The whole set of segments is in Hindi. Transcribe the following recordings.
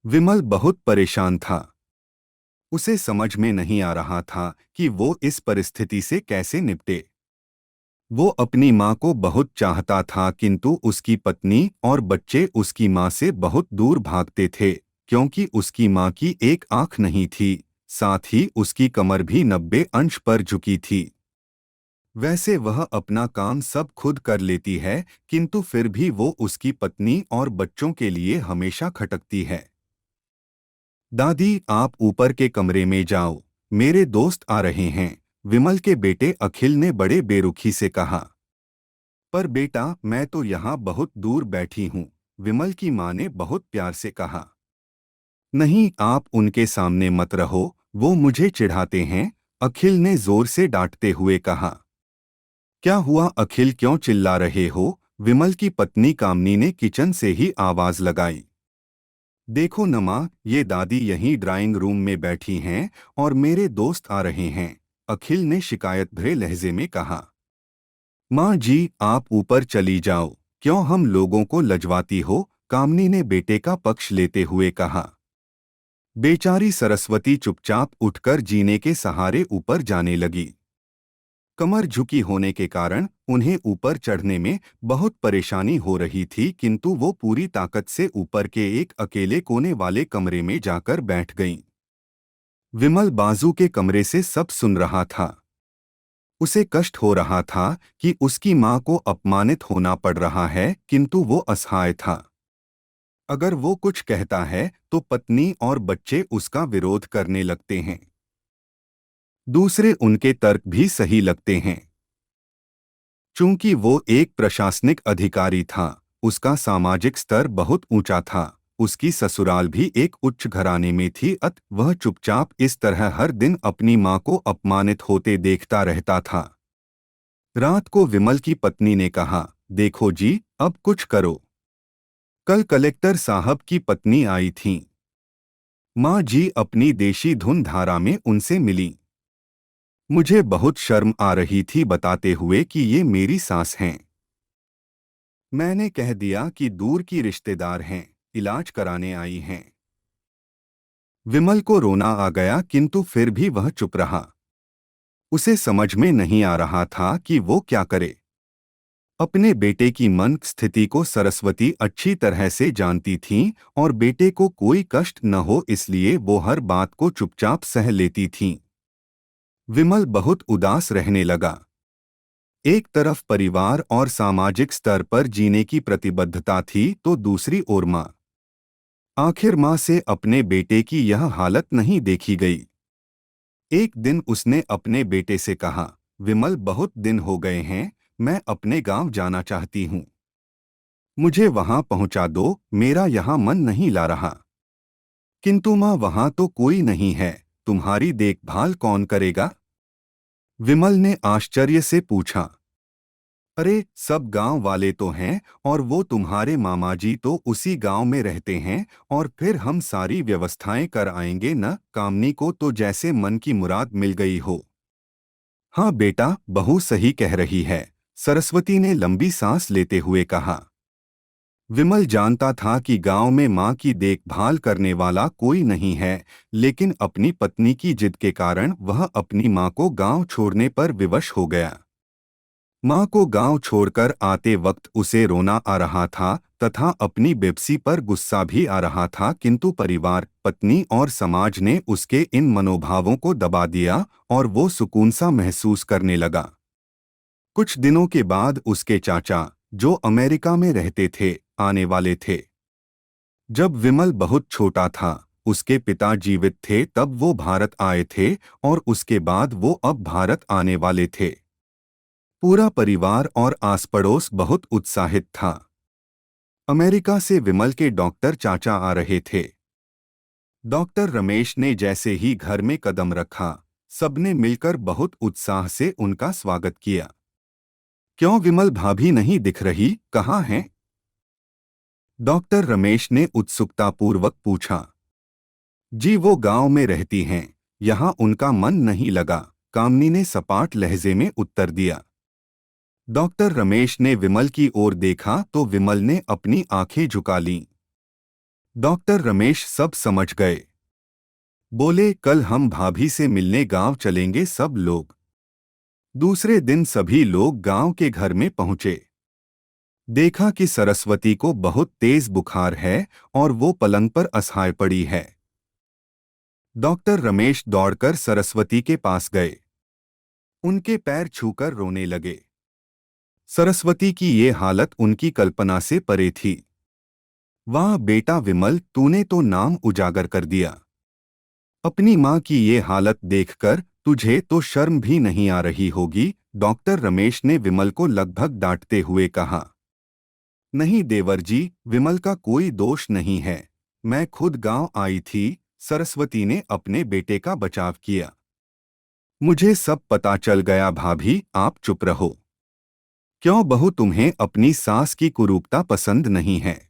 विमल बहुत परेशान था। उसे समझ में नहीं आ रहा था कि वो इस परिस्थिति से कैसे निपटे। वो अपनी माँ को बहुत चाहता था, किंतु उसकी पत्नी और बच्चे उसकी माँ से बहुत दूर भागते थे, क्योंकि उसकी माँ की एक आंख नहीं थी, साथ ही उसकी कमर भी 90 अंश पर झुकी थी। वैसे वह अपना काम सब खुद कर लेती है, किंतु फिर भी वो उसकी पत्नी और बच्चों के लिए हमेशा खटकती है। दादी, आप ऊपर के कमरे में जाओ, मेरे दोस्त आ रहे हैं, विमल के बेटे अखिल ने बड़े बेरुखी से कहा। पर बेटा, मैं तो यहाँ बहुत दूर बैठी हूँ, विमल की माँ ने बहुत प्यार से कहा। नहीं, आप उनके सामने मत रहो, वो मुझे चिढ़ाते हैं, अखिल ने जोर से डांटते हुए कहा। क्या हुआ अखिल, क्यों चिल्ला रहे हो? विमल की पत्नी कामनी ने किचन से ही आवाज लगाई। देखो नमा, ये दादी यहीं ड्राइंग रूम में बैठी हैं और मेरे दोस्त आ रहे हैं, अखिल ने शिकायत भरे लहजे में कहा। माँ जी, आप ऊपर चली जाओ, क्यों हम लोगों को लजवाती हो? कामनी ने बेटे का पक्ष लेते हुए कहा। बेचारी सरस्वती चुपचाप उठकर जीने के सहारे ऊपर जाने लगी। कमर झुकी होने के कारण उन्हें ऊपर चढ़ने में बहुत परेशानी हो रही थी, किंतु वो पूरी ताकत से ऊपर के एक अकेले कोने वाले कमरे में जाकर बैठ गईं। विमल बाजू के कमरे से सब सुन रहा था। उसे कष्ट हो रहा था कि उसकी माँ को अपमानित होना पड़ रहा है, किंतु वो असहाय था। अगर वो कुछ कहता है तो पत्नी और बच्चे उसका विरोध करने लगते हैं। दूसरे उनके तर्क भी सही लगते हैं। चूंकि वो एक प्रशासनिक अधिकारी था, उसका सामाजिक स्तर बहुत ऊंचा था, उसकी ससुराल भी एक उच्च घराने में थी, अत वह चुपचाप इस तरह हर दिन अपनी माँ को अपमानित होते देखता रहता था। रात को विमल की पत्नी ने कहा, देखो जी, अब कुछ करो। कल कलेक्टर साहब की पत्नी आई थीं। माँ जी अपनी देशी धुन धारा में उनसे मिली। मुझे बहुत शर्म आ रही थी बताते हुए कि ये मेरी सास हैं। मैंने कह दिया कि दूर की रिश्तेदार हैं, इलाज कराने आई हैं। विमल को रोना आ गया, किंतु फिर भी वह चुप रहा। उसे समझ में नहीं आ रहा था कि वो क्या करे। अपने बेटे की मन स्थिति को सरस्वती अच्छी तरह से जानती थीं और बेटे को कोई कष्ट न हो इसलिए वो हर बात को चुपचाप सह लेती थीं। विमल बहुत उदास रहने लगा। एक तरफ परिवार और सामाजिक स्तर पर जीने की प्रतिबद्धता थी, तो दूसरी ओर माँ। आखिर माँ से अपने बेटे की यह हालत नहीं देखी गई। एक दिन उसने अपने बेटे से कहा, विमल, बहुत दिन हो गए हैं, मैं अपने गांव जाना चाहती हूँ। मुझे वहां पहुंचा दो, मेरा यहाँ मन नहीं ला रहा। किंतु माँ, वहां तो कोई नहीं है, तुम्हारी देखभाल कौन करेगा? विमल ने आश्चर्य से पूछा। अरे, सब गांव वाले तो हैं और वो तुम्हारे मामा जी तो उसी गांव में रहते हैं, और फिर हम सारी व्यवस्थाएं कर आएंगे न। कामनी को तो जैसे मन की मुराद मिल गई हो। हाँ बेटा, बहू सही कह रही है, सरस्वती ने लंबी सांस लेते हुए कहा। विमल जानता था कि गांव में मां की देखभाल करने वाला कोई नहीं है, लेकिन अपनी पत्नी की जिद के कारण वह अपनी मां को गांव छोड़ने पर विवश हो गया। माँ को गांव छोड़कर आते वक्त उसे रोना आ रहा था तथा अपनी बेबसी पर गुस्सा भी आ रहा था, किंतु परिवार, पत्नी और समाज ने उसके इन मनोभावों को दबा दिया और वो सुकून सा महसूस करने लगा। कुछ दिनों के बाद उसके चाचा, जो अमेरिका में रहते थे, आने वाले थे। जब विमल बहुत छोटा था, उसके पिता जीवित थे तब वो भारत आए थे और उसके बाद वो अब भारत आने वाले थे। पूरा परिवार और आस पड़ोस बहुत उत्साहित था। अमेरिका से विमल के डॉक्टर चाचा आ रहे थे। डॉक्टर रमेश ने जैसे ही घर में कदम रखा, सबने मिलकर बहुत उत्साह से उनका स्वागत किया। क्यों विमल भाभी नहीं दिख रही, कहाँ हैं? डॉक्टर रमेश ने उत्सुकतापूर्वक पूछा। जी, वो गांव में रहती हैं, यहाँ उनका मन नहीं लगा, कामनी ने सपाट लहजे में उत्तर दिया। डॉक्टर रमेश ने विमल की ओर देखा तो विमल ने अपनी आंखें झुका लीं। डॉक्टर रमेश सब समझ गए। बोले, कल हम भाभी से मिलने गांव चलेंगे सब लोग। दूसरे दिन सभी लोग गांव के घर में पहुंचे। देखा कि सरस्वती को बहुत तेज बुखार है और वो पलंग पर असहाय पड़ी है। डॉक्टर रमेश दौड़कर सरस्वती के पास गए। उनके पैर छूकर रोने लगे। सरस्वती की ये हालत उनकी कल्पना से परे थी। वाह बेटा विमल, तूने तो नाम उजागर कर दिया। अपनी माँ की ये हालत देखकर तुझे तो शर्म भी नहीं आ रही होगी। डॉक्टर रमेश ने विमल को लगभग डांटते हुए कहा। नहीं देवर जी, विमल का कोई दोष नहीं है। मैं खुद गांव आई थी। सरस्वती ने अपने बेटे का बचाव किया। मुझे सब पता चल गया भाभी, आप चुप रहो। क्यों बहू, तुम्हें अपनी सास की कुरूपता पसंद नहीं है?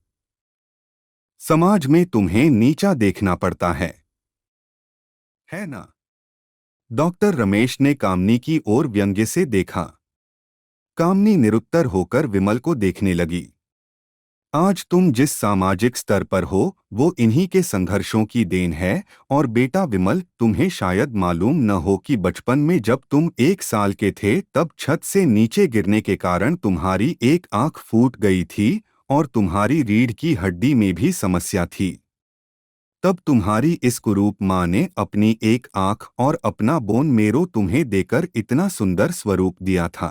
समाज में तुम्हें नीचा देखना पड़ता है ना? डॉक्टर रमेश ने कामनी की ओर व्यंग्य से देखा। कामनी निरुत्तर होकर विमल को देखने लगी। आज तुम जिस सामाजिक स्तर पर हो वो इन्हीं के संघर्षों की देन है। और बेटा विमल, तुम्हें शायद मालूम न हो कि बचपन में जब तुम 1 साल के थे तब छत से नीचे गिरने के कारण तुम्हारी एक आंख फूट गई थी और तुम्हारी रीढ़ की हड्डी में भी समस्या थी। तब तुम्हारी इस कुरूप माँ ने अपनी एक आंख और अपना बोन मेरो तुम्हें देकर इतना सुंदर स्वरूप दिया था।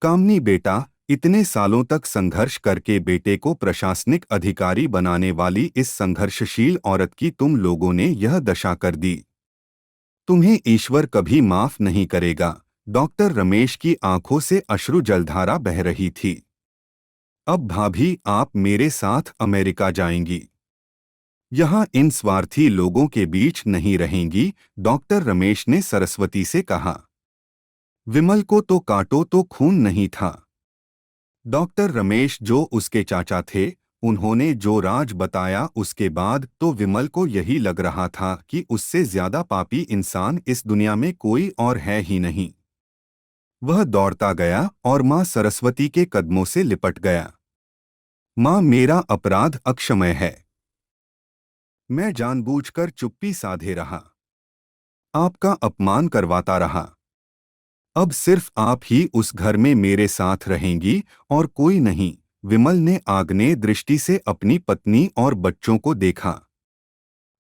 कामनी बेटा, इतने सालों तक संघर्ष करके बेटे को प्रशासनिक अधिकारी बनाने वाली इस संघर्षशील औरत की तुम लोगों ने यह दशा कर दी। तुम्हें ईश्वर कभी माफ नहीं करेगा। डॉक्टर रमेश की आंखों से अश्रु जलधारा बह रही थी। अब भाभी, आप मेरे साथ अमेरिका जाएंगी। यहाँ इन स्वार्थी लोगों के बीच नहीं रहेंगी। डॉक्टर रमेश ने सरस्वती से कहा। विमल को तो काटो तो खून नहीं था। डॉक्टर रमेश जो उसके चाचा थे, उन्होंने जो राज बताया उसके बाद तो विमल को यही लग रहा था कि उससे ज्यादा पापी इंसान इस दुनिया में कोई और है ही नहीं। वह दौड़ता गया और मां सरस्वती के कदमों से लिपट गया। मां, मेरा अपराध अक्षमय है। मैं जानबूझकर चुप्पी साधे रहा, आपका अपमान करवाता रहा। अब सिर्फ आप ही उस घर में मेरे साथ रहेंगी और कोई नहीं। विमल ने आग्नेय दृष्टि से अपनी पत्नी और बच्चों को देखा।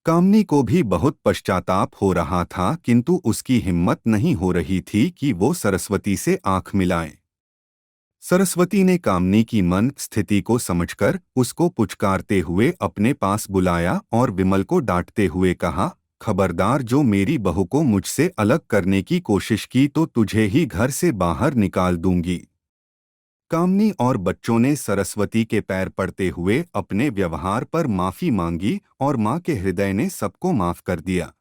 कामनी को भी बहुत पश्चाताप हो रहा था, किंतु उसकी हिम्मत नहीं हो रही थी कि वो सरस्वती से आंख मिलाए। सरस्वती ने कामनी की मन स्थिति को समझकर उसको पुचकारते हुए अपने पास बुलाया और विमल को डांटते हुए कहा, खबरदार, जो मेरी बहू को मुझसे अलग करने की कोशिश की तो तुझे ही घर से बाहर निकाल दूंगी। कामनी और बच्चों ने सरस्वती के पैर पड़ते हुए अपने व्यवहार पर माफी मांगी और मां के हृदय ने सबको माफ कर दिया।